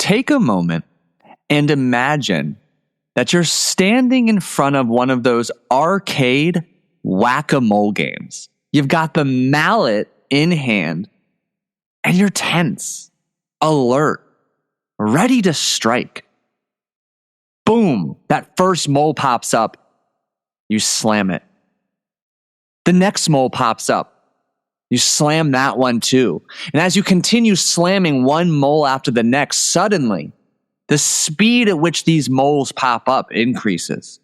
Take a moment and imagine that you're standing in front of one of those arcade whack-a-mole games. You've got the mallet in hand and you're tense, alert, ready to strike. Boom, that first mole pops up. You slam it. The next mole pops up. You slam that one too. And as you continue slamming one mole after the next, suddenly, the speed at which these moles pop up increases.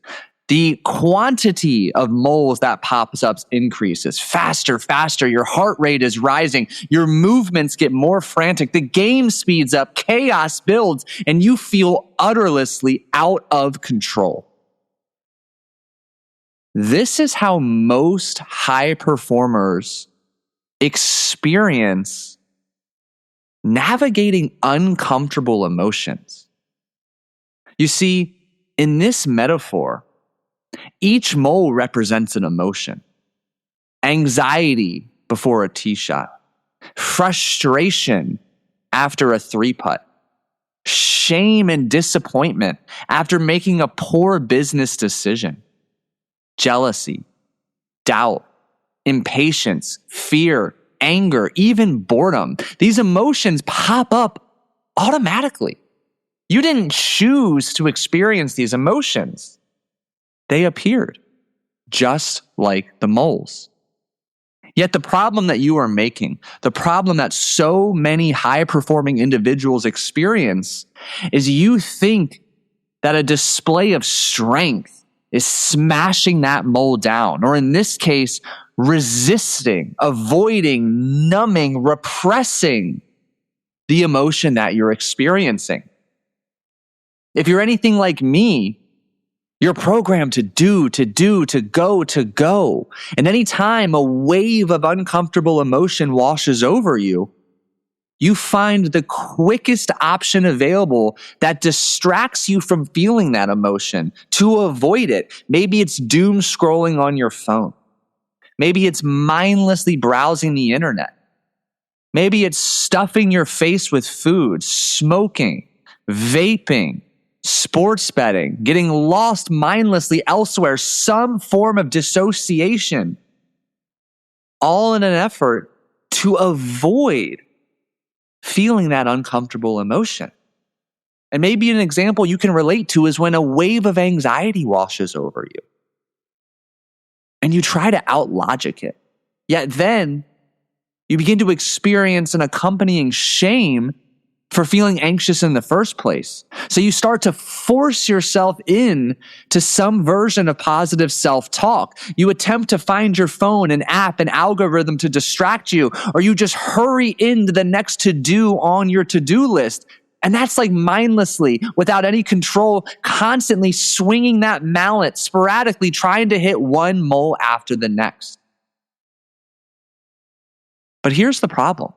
The quantity of moles that pops up increases. Faster, faster. Your heart rate is rising. Your movements get more frantic. The game speeds up. Chaos builds. And you feel utterly out of control. This is how most high performers experience navigating uncomfortable emotions. You see, in this metaphor, each mole represents an emotion. Anxiety before a tee shot, frustration after a 3-putt, shame and disappointment after making a poor business decision, jealousy, doubt, impatience, fear, anger, even boredom. These emotions pop up automatically. You didn't choose to experience these emotions. They appeared, just like the moles. Yet the problem that you are making, the problem that so many high-performing individuals experience, is you think that a display of strength is smashing that mole down, or in this case, resisting, avoiding, numbing, repressing the emotion that you're experiencing. If you're anything like me, you're programmed to do, to go. And anytime a wave of uncomfortable emotion washes over you, you find the quickest option available that distracts you from feeling that emotion to avoid it. Maybe it's doom scrolling on your phone. Maybe it's mindlessly browsing the internet. Maybe it's stuffing your face with food, smoking, vaping, sports betting, getting lost mindlessly elsewhere, some form of dissociation, all in an effort to avoid feeling that uncomfortable emotion. And maybe an example you can relate to is when a wave of anxiety washes over you and you try to outlogic it. Yet then you begin to experience an accompanying shame for feeling anxious in the first place. So you start to force yourself in to some version of positive self-talk. You attempt to find your phone, an app, an algorithm to distract you, or you just hurry into the next to-do on your to-do list. And that's like mindlessly, without any control, constantly swinging that mallet, sporadically trying to hit one mole after the next. But here's the problem.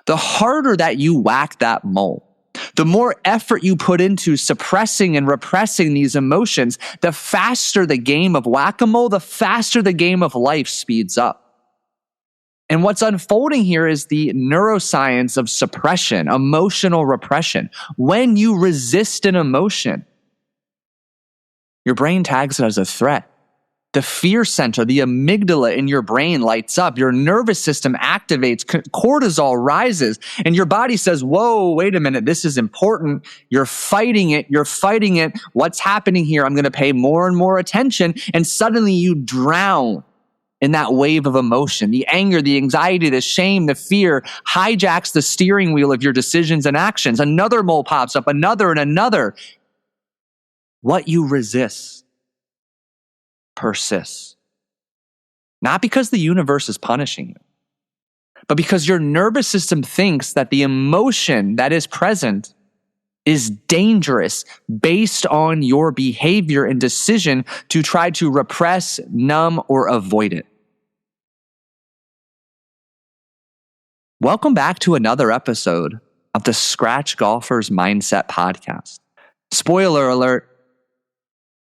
The harder that you whack that mole, the more effort you put into suppressing and repressing these emotions, the faster the game of whack-a-mole, the faster the game of life speeds up. And what's unfolding here is the neuroscience of suppression, emotional repression. When you resist an emotion, your brain tags it as a threat. The fear center, the amygdala in your brain lights up. Your nervous system activates, cortisol rises, and your body says, whoa, wait a minute, this is important. You're fighting it. What's happening here? I'm going to pay more and more attention. And suddenly you drown in that wave of emotion. The anger, the anxiety, the shame, the fear hijacks the steering wheel of your decisions and actions. Another mole pops up, another and another. What you resist persists. Not because the universe is punishing you, but because your nervous system thinks that the emotion that is present is dangerous based on your behavior and decision to try to repress, numb, or avoid it. Welcome back to another episode of the Scratch Golfer's Mindset Podcast. Spoiler alert,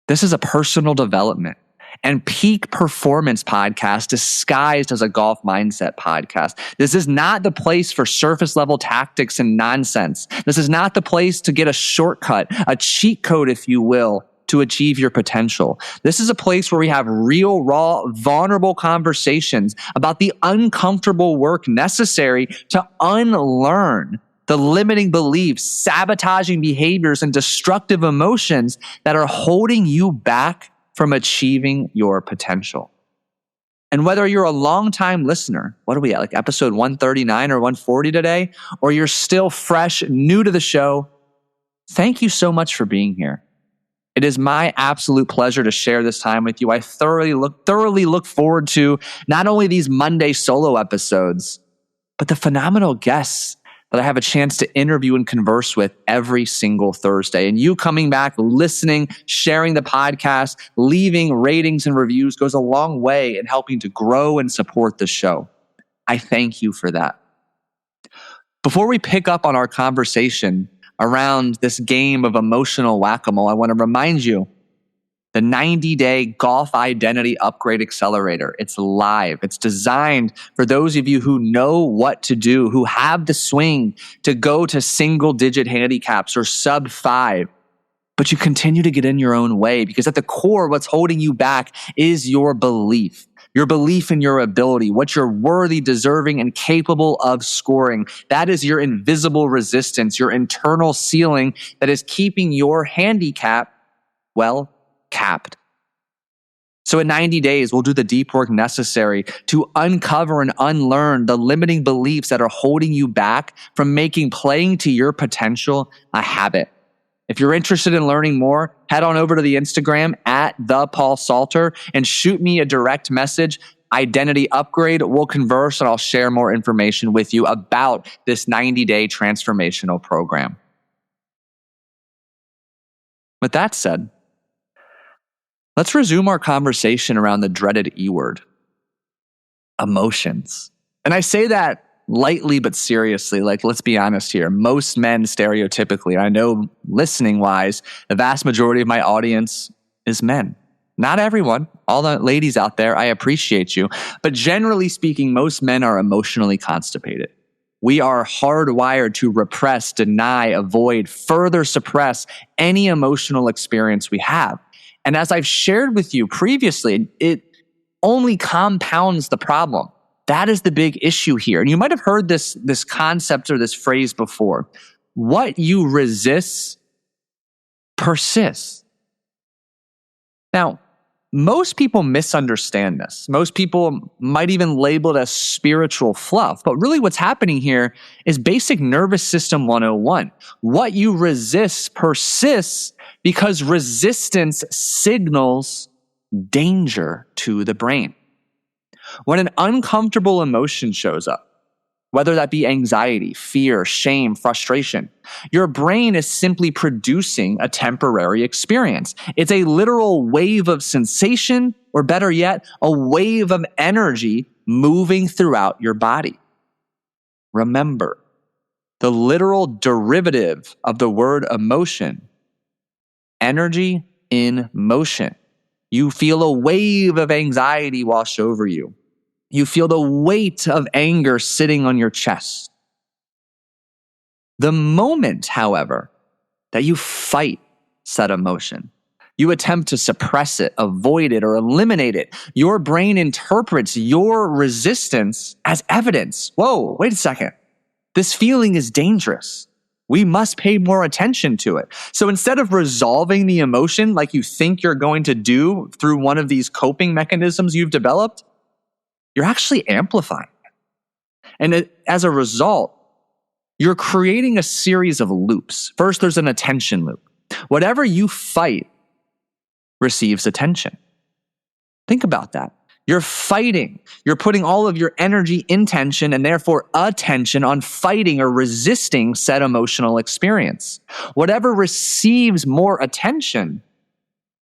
this is a personal development. and peak performance podcast disguised as a golf mindset podcast. This is not the place for surface level tactics and nonsense. This is not the place to get a shortcut, a cheat code, if you will, to achieve your potential. This is a place where we have real, raw, vulnerable conversations about the uncomfortable work necessary to unlearn the limiting beliefs, sabotaging behaviors, and destructive emotions that are holding you back from achieving your potential. And whether you're a longtime listener, what are we at, like episode 139 or 140 today, or you're still fresh, new to the show, thank you so much for being here. It is my absolute pleasure to share this time with you. I thoroughly look forward to not only these Monday solo episodes, but the phenomenal guests that I have a chance to interview and converse with every single Thursday. And you coming back, listening, sharing the podcast, leaving ratings and reviews goes a long way in helping to grow and support the show. I thank you for that. Before we pick up on our conversation around this game of emotional whack-a-mole, I want to remind you the 90-day Golf Identity Upgrade Accelerator. It's live. It's designed for those of you who know what to do, who have the swing to go to single-digit handicaps or sub-5, but you continue to get in your own way because at the core, what's holding you back is your belief in your ability, what you're worthy, deserving, and capable of scoring. That is your invisible resistance, your internal ceiling that is keeping your handicap, well, capped. So in 90 days, we'll do the deep work necessary to uncover and unlearn the limiting beliefs that are holding you back from making playing to your potential a habit. If you're interested in learning more, head on over to the Instagram at @ThePaulSalter and shoot me a direct message, Identity Upgrade. We'll converse and I'll share more information with you about this 90-day transformational program. With that said, let's resume our conversation around the dreaded E word, emotions. And I say that lightly but seriously. Like, let's be honest here. Most men stereotypically, I know listening wise, the vast majority of my audience is men. Not everyone. All the ladies out there, I appreciate you. But generally speaking, most men are emotionally constipated. We are hardwired to repress, deny, avoid, further suppress any emotional experience we have. And as I've shared with you previously, it only compounds the problem. That is the big issue here. And you might have heard this concept or this phrase before. What you resist persists. Now, most people misunderstand this. Most people might even label it as spiritual fluff. But really what's happening here is basic nervous system 101. What you resist persists because resistance signals danger to the brain. When an uncomfortable emotion shows up, whether that be anxiety, fear, shame, frustration, your brain is simply producing a temporary experience. It's a literal wave of sensation, or better yet, a wave of energy moving throughout your body. Remember, the literal derivative of the word emotion, energy in motion. You feel a wave of anxiety wash over you. You feel the weight of anger sitting on your chest. The moment, however, that you fight said emotion, you attempt to suppress it, avoid it, or eliminate it, your brain interprets your resistance as evidence. Whoa, wait a second. This feeling is dangerous. We must pay more attention to it. So instead of resolving the emotion like you think you're going to do through one of these coping mechanisms you've developed, you're actually amplifying it. And as a result, you're creating a series of loops. First, there's an attention loop. Whatever you fight receives attention. Think about that. You're fighting. You're putting all of your energy, intention, and therefore attention on fighting or resisting said emotional experience. Whatever receives more attention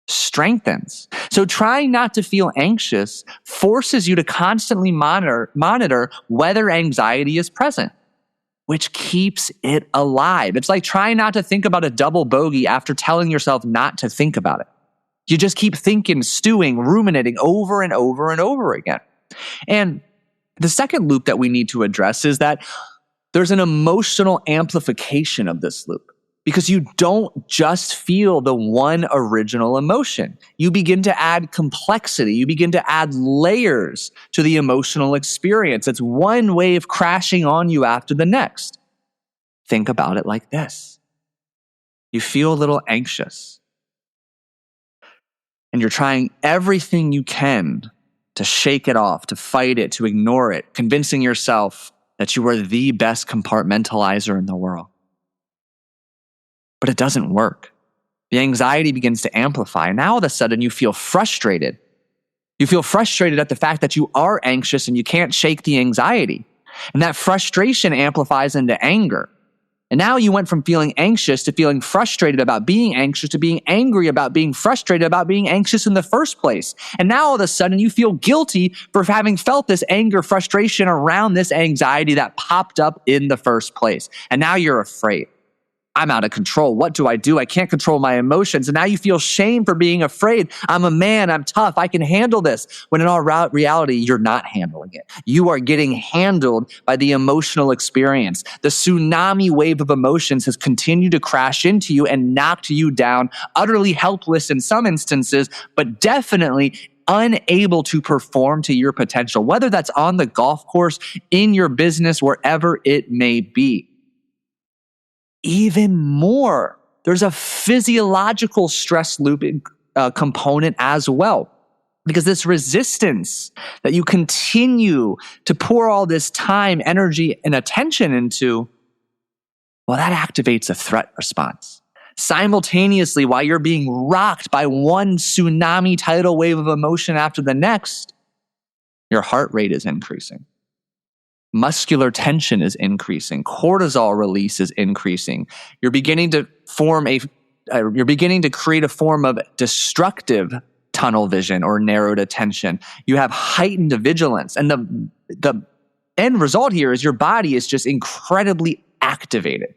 strengthens. So trying not to feel anxious forces you to constantly monitor whether anxiety is present, which keeps it alive. It's like trying not to think about a double bogey after telling yourself not to think about it. You just keep thinking, stewing, ruminating over and over and over again. And the second loop that we need to address is that there's an emotional amplification of this loop, because you don't just feel the one original emotion. You begin to add complexity. You begin to add layers to the emotional experience. It's one wave crashing on you after the next. Think about it like this. You feel a little anxious, and you're trying everything you can to shake it off, to fight it, to ignore it, convincing yourself that you are the best compartmentalizer in the world. But it doesn't work. The anxiety begins to amplify. Now all of a sudden you feel frustrated. You feel frustrated at the fact that you are anxious and you can't shake the anxiety. And that frustration amplifies into anger. And now you went from feeling anxious to feeling frustrated about being anxious to being angry about being frustrated about being anxious in the first place. And now all of a sudden you feel guilty for having felt this anger, frustration around this anxiety that popped up in the first place. And now you're afraid. I'm out of control. What do? I can't control my emotions. And now you feel shame for being afraid. I'm a man. I'm tough. I can handle this. When in all reality, you're not handling it. You are getting handled by the emotional experience. The tsunami wave of emotions has continued to crash into you and knocked you down, utterly helpless in some instances, but definitely unable to perform to your potential, whether that's on the golf course, in your business, wherever it may be. Even more, there's a physiological stress loop component as well. Because this resistance that you continue to pour all this time, energy, and attention into, well, that activates a threat response. Simultaneously, while you're being rocked by one tsunami tidal wave of emotion after the next, your heart rate is increasing. Muscular tension is increasing. Cortisol release is increasing. You're beginning to create a form of destructive tunnel vision or narrowed attention. You have heightened vigilance. And the end result here is your body is just incredibly activated.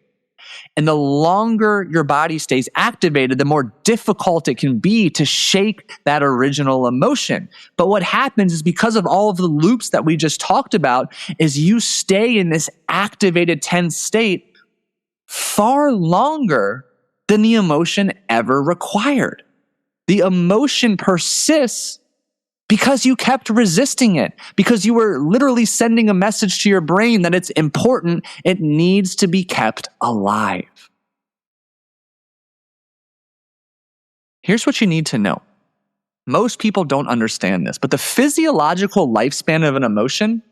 And the longer your body stays activated, the more difficult it can be to shake that original emotion. But what happens is, because of all of the loops that we just talked about, is you stay in this activated, tense state far longer than the emotion ever required. The emotion persists because you kept resisting it, because you were literally sending a message to your brain that it's important, it needs to be kept alive. Here's what you need to know. Most people don't understand this, but the physiological lifespan of an emotion,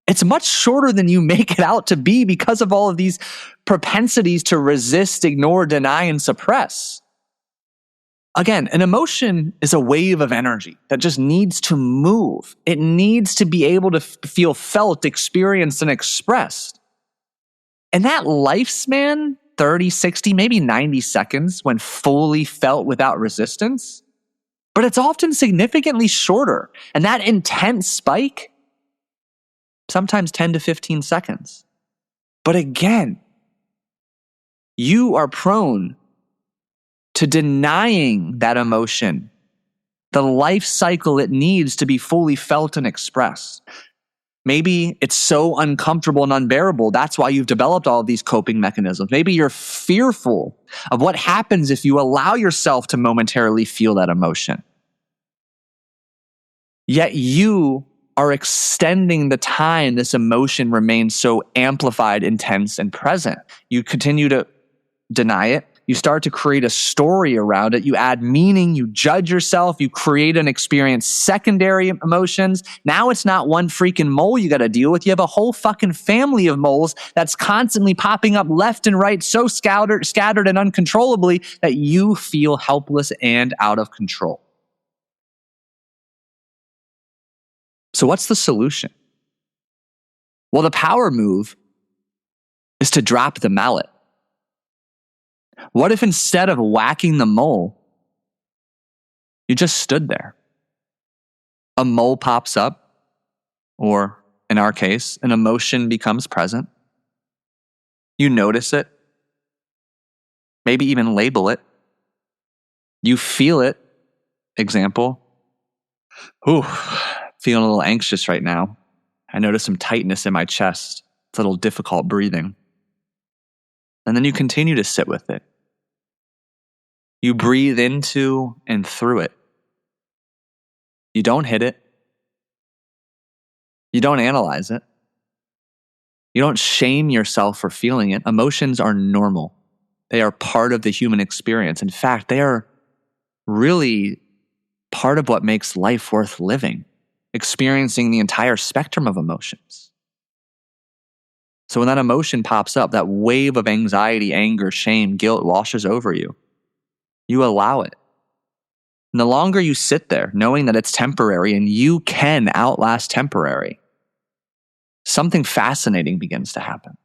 it's much shorter than you make it out to be because of all of these propensities to resist, ignore, deny, and suppress. Again, an emotion is a wave of energy that just needs to move. It needs to be able to feel felt, experienced, and expressed. And that lifespan, 30, 60, maybe 90 seconds when fully felt without resistance, but it's often significantly shorter. And that intense spike, sometimes 10 to 15 seconds. But again, you are prone to denying that emotion the life cycle it needs to be fully felt and expressed. Maybe it's so uncomfortable and unbearable. That's why you've developed all of these coping mechanisms. Maybe you're fearful of what happens if you allow yourself to momentarily feel that emotion. Yet you are extending the time this emotion remains so amplified, intense, and present. You continue to deny it. You start to create a story around it. You add meaning. You judge yourself. You create and experience secondary emotions. Now it's not one freaking mole you got to deal with. You have a whole fucking family of moles that's constantly popping up left and right, so scattered and uncontrollably that you feel helpless and out of control. So what's the solution? Well, the power move is to drop the mallet. What if instead of whacking the mole, you just stood there? A mole pops up, or in our case, an emotion becomes present. You notice it, maybe even label it. You feel it, example. Ooh, feeling a little anxious right now. I notice some tightness in my chest. It's a little difficult breathing. And then you continue to sit with it. You breathe into and through it. You don't hit it. You don't analyze it. You don't shame yourself for feeling it. Emotions are normal. They are part of the human experience. In fact, they are really part of what makes life worth living, experiencing the entire spectrum of emotions. So when that emotion pops up, that wave of anxiety, anger, shame, guilt washes over you. You allow it. And the longer you sit there, knowing that it's temporary and you can outlast temporary, something fascinating begins to happen.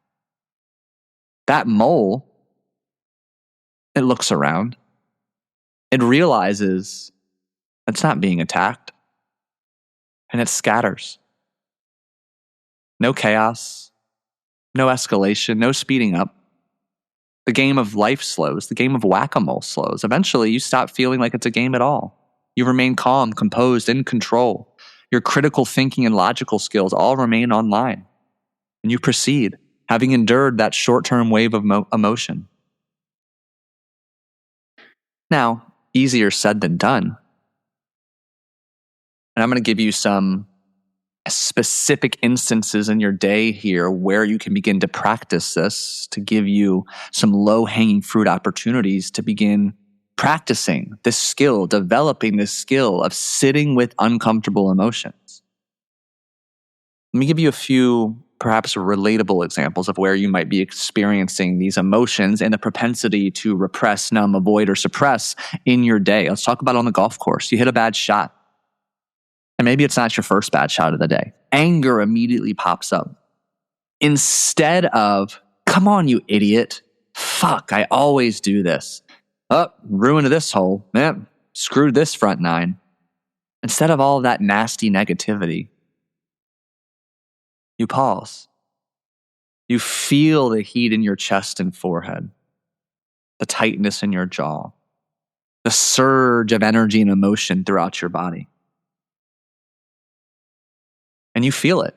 That mole, it looks around. It realizes it's not being attacked. And it scatters. No chaos, no escalation, no speeding up. The game of life slows. The game of whack-a-mole slows. Eventually, you stop feeling like it's a game at all. You remain calm, composed, in control. Your critical thinking and logical skills all remain online. And you proceed, having endured that short-term wave of emotion. Now, easier said than done. And I'm going to give you some specific instances in your day here where you can begin to practice this, to give you some low-hanging fruit opportunities to begin practicing this skill, developing this skill of sitting with uncomfortable emotions. Let me give you a few perhaps relatable examples of where you might be experiencing these emotions and the propensity to repress, numb, avoid, or suppress in your day. Let's talk about on the golf course. You hit a bad shot. And maybe it's not your first bad shot of the day. Anger immediately pops up. Instead of, come on, you idiot. Fuck, I always do this. Oh, ruined this hole. Man, screwed this front nine. Instead of all of that nasty negativity, you pause. You feel the heat in your chest and forehead, the tightness in your jaw, the surge of energy and emotion throughout your body. And you feel it.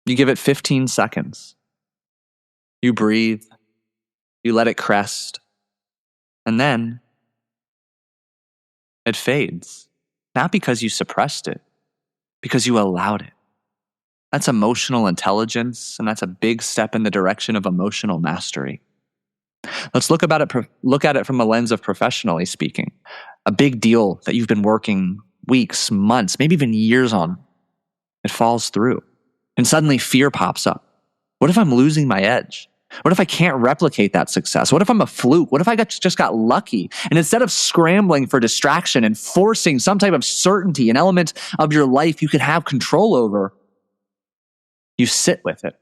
You give it 15 seconds. You breathe. You let it crest. And then it fades. Not because you suppressed it, because you allowed it. That's emotional intelligence, and that's a big step in the direction of emotional mastery. Let's look at it from a lens of professionally speaking. A big deal that you've been working weeks, months, maybe even years on. It falls through. And suddenly fear pops up. What if I'm losing my edge? What if I can't replicate that success? What if I'm a fluke? What if I just got lucky? And instead of scrambling for distraction and forcing some type of certainty, an element of your life you can have control over, you sit with it.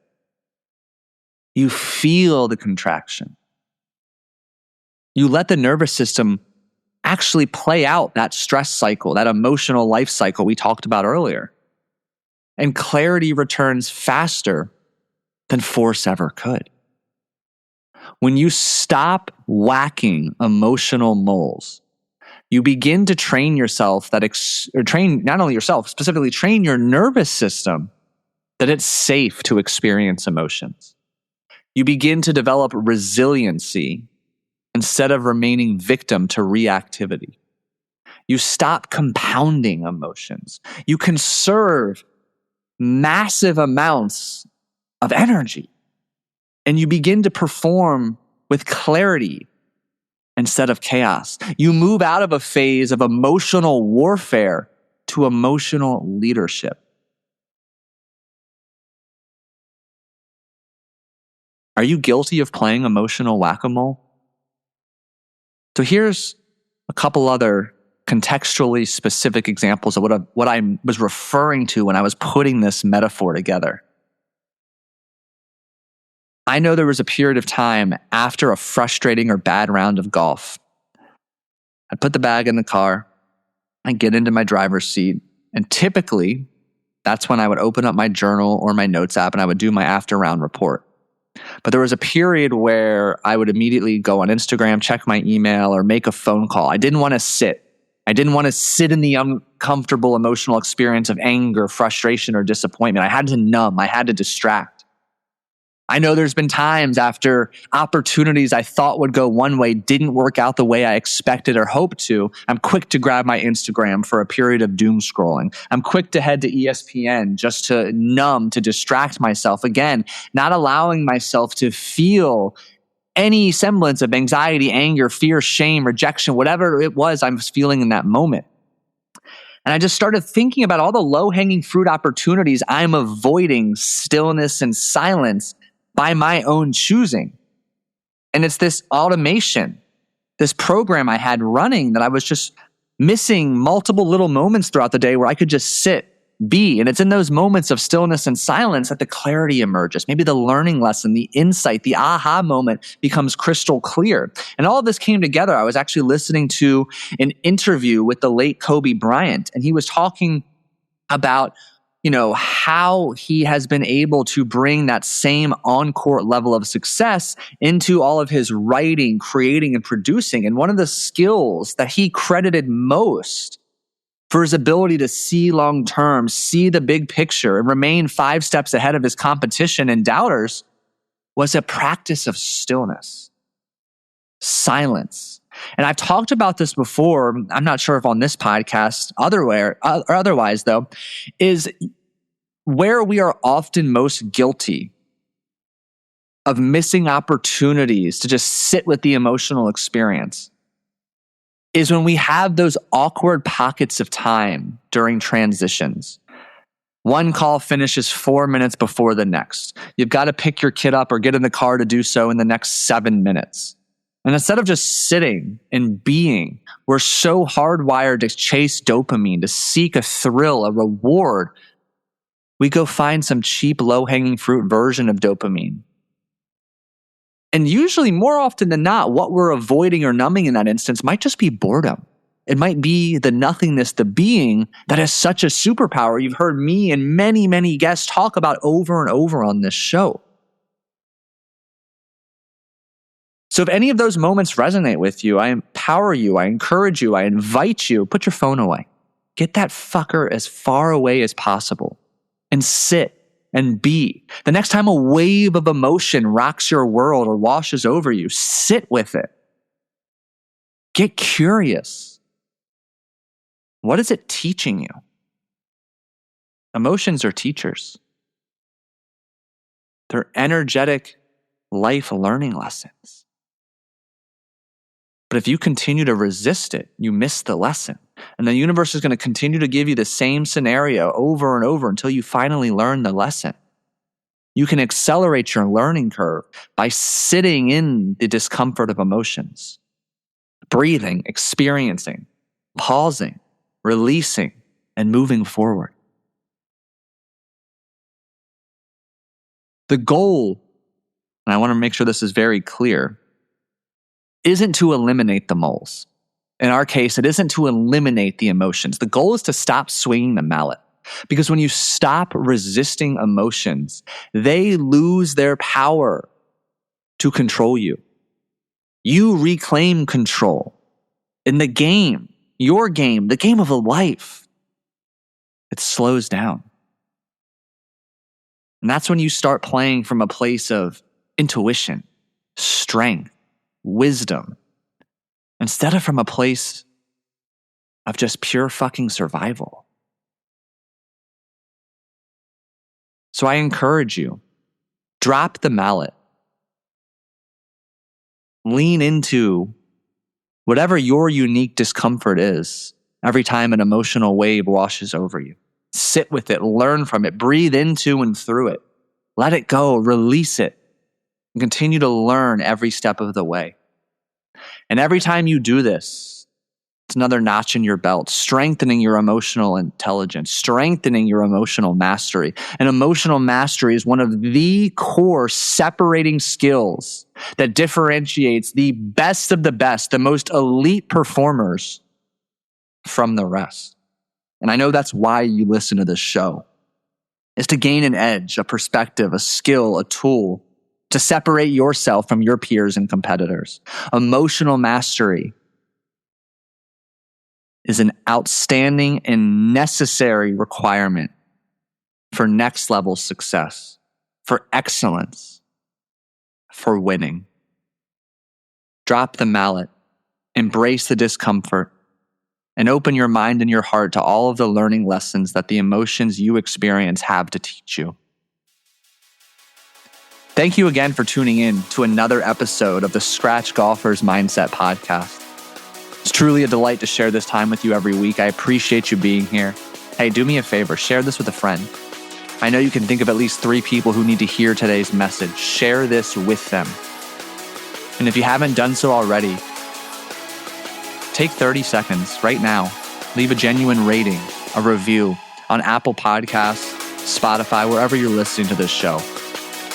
You feel the contraction. You let the nervous system actually play out that stress cycle, that emotional life cycle we talked about earlier. And clarity returns faster than force ever could. When you stop whacking emotional moles, you begin to train yourself train not only yourself, specifically train your nervous system that it's safe to experience emotions. You begin to develop resiliency instead of remaining victim to reactivity. You stop compounding emotions. You conserve massive amounts of energy. And you begin to perform with clarity instead of chaos. You move out of a phase of emotional warfare to emotional leadership. Are you guilty of playing emotional whack-a-mole? So here's a couple other contextually specific examples of what I was referring to when I was putting this metaphor together. I know there was a period of time after a frustrating or bad round of golf. I'd put the bag in the car, I'd get into my driver's seat, and typically that's when I would open up my journal or my notes app and I would do my after round report. But there was a period where I would immediately go on Instagram, check my email, or make a phone call. I didn't want to sit I didn't want to sit in the uncomfortable emotional experience of anger, frustration, or disappointment. I had to numb. I had to distract. I know there's been times after opportunities I thought would go one way didn't work out the way I expected or hoped to. I'm quick to grab my Instagram for a period of doom scrolling. I'm quick to head to ESPN just to numb, to distract myself. Again, not allowing myself to feel any semblance of anxiety, anger, fear, shame, rejection, whatever it was I was feeling in that moment. And I just started thinking about all the low-hanging fruit opportunities I'm avoiding stillness and silence by my own choosing. And it's this automation, this program I had running that I was just missing multiple little moments throughout the day where I could just sit, be. And it's in those moments of stillness and silence that the clarity emerges. Maybe the learning lesson, the insight, the aha moment becomes crystal clear. And all of this came together. I was actually listening to an interview with the late Kobe Bryant, and he was talking about how he has been able to bring that same on-court level of success into all of his writing, creating, and producing. And one of the skills that he credited most for his ability to see long-term, see the big picture, and remain 5 steps ahead of his competition and doubters was a practice of stillness, silence. And I've talked about this before. I'm not sure if on this podcast, otherwise though, is where we are often most guilty of missing opportunities to just sit with the emotional experience is when we have those awkward pockets of time during transitions. One call finishes 4 minutes before the next. You've got to pick your kid up or get in the car to do so in the next 7 minutes. And instead of just sitting and being, we're so hardwired to chase dopamine, to seek a thrill, a reward. We go find some cheap, low-hanging fruit version of dopamine. And usually, more often than not, what we're avoiding or numbing in that instance might just be boredom. It might be the nothingness, the being that is such a superpower you've heard me and many, many guests talk about over and over on this show. So if any of those moments resonate with you, I empower you, I encourage you, I invite you, put your phone away. Get that fucker as far away as possible and sit and be. The next time a wave of emotion rocks your world or washes over you, sit with it. Get curious. What is it teaching you? Emotions are teachers. They're energetic life learning lessons. But if you continue to resist it, you miss the lesson. And the universe is going to continue to give you the same scenario over and over until you finally learn the lesson. You can accelerate your learning curve by sitting in the discomfort of emotions, breathing, experiencing, pausing, releasing, and moving forward. The goal, and I want to make sure this is very clear, isn't to eliminate the moles. In our case, it isn't to eliminate the emotions. The goal is to stop swinging the mallet. Because when you stop resisting emotions, they lose their power to control you. You reclaim control. In the game, your game, the game of a life, it slows down. And that's when you start playing from a place of intuition, strength, wisdom, instead of from a place of just pure fucking survival. So I encourage you, drop the mallet. Lean into whatever your unique discomfort is every time an emotional wave washes over you. Sit with it, learn from it, breathe into and through it. Let it go, release it, and continue to learn every step of the way. And every time you do this, it's another notch in your belt, strengthening your emotional intelligence, strengthening your emotional mastery. And emotional mastery is one of the core separating skills that differentiates the best of the best, the most elite performers from the rest. And I know that's why you listen to this show, is to gain an edge, a perspective, a skill, a tool to separate yourself from your peers and competitors. Emotional mastery is an outstanding and necessary requirement for next level success, for excellence, for winning. Drop the mallet, embrace the discomfort, and open your mind and your heart to all of the learning lessons that the emotions you experience have to teach you. Thank you again for tuning in to another episode of the Scratch Golfer's Mindset Podcast. It's truly a delight to share this time with you every week. I appreciate you being here. Hey, do me a favor, share this with a friend. I know you can think of at least 3 people who need to hear today's message. Share this with them. And if you haven't done so already, take 30 seconds right now. Leave a genuine rating, a review on Apple Podcasts, Spotify, wherever you're listening to this show.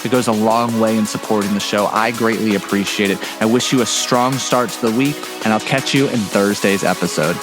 It goes a long way in supporting the show. I greatly appreciate it. I wish you a strong start to the week, and I'll catch you in Thursday's episode.